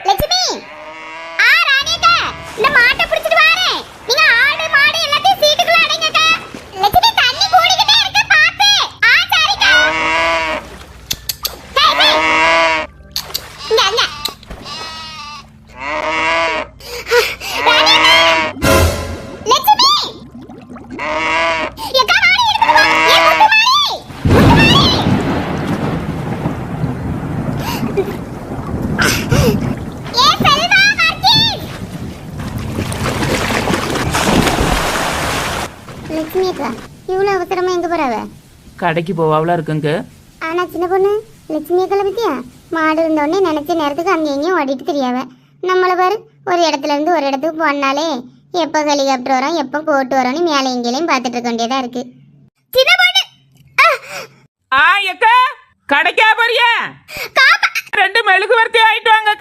லட்சுமி ராணியக்கா இந்த மாட்டை பிடிச்சிட்டு வாரேன். நீங்க ஆடு மாடு எல்லாத்தையும் சீட்டுக்குள்ள அடைங்கக்கா. லட்சுமி தண்ணி கூடிக்கிட்டே இருக்கு பாத்து. சரிக்கா. இங்க அங்க. ராணியக்கா. லட்சுமி. எக்கா மாடு எடுத்துட்டு வா. முத்து மாடு. லட்சுமி அக்கா இவ்வளோ அவசரமா எங்க போறாவ? கடைக்கு போவாவளா இருக்குங்க. ஆனா சின்ன பொண்ணு லட்சுமி அக்கால பத்தியா மாடு இருந்தோடனே நினைச்ச நேரத்துக்கு அங்கே எங்கேயும் ஓடிட்டு தெரியாவ. நம்மளை பாரு ஒரு இடத்துல இருந்து ஒரு இடத்துக்கு போனாலே எப்போ ஹெலிகாப்டர் வரோம் எப்போ போட்டு வரோம்னு மேலே எங்கேயும் பார்த்துட்டு இருக்க வேண்டியதா இருக்கு. சின்ன பொண்ணு எக்கா கடைக்கா போறியா? 2 மெழுகு வர்த்தி ஆயிட்டு வாங்க.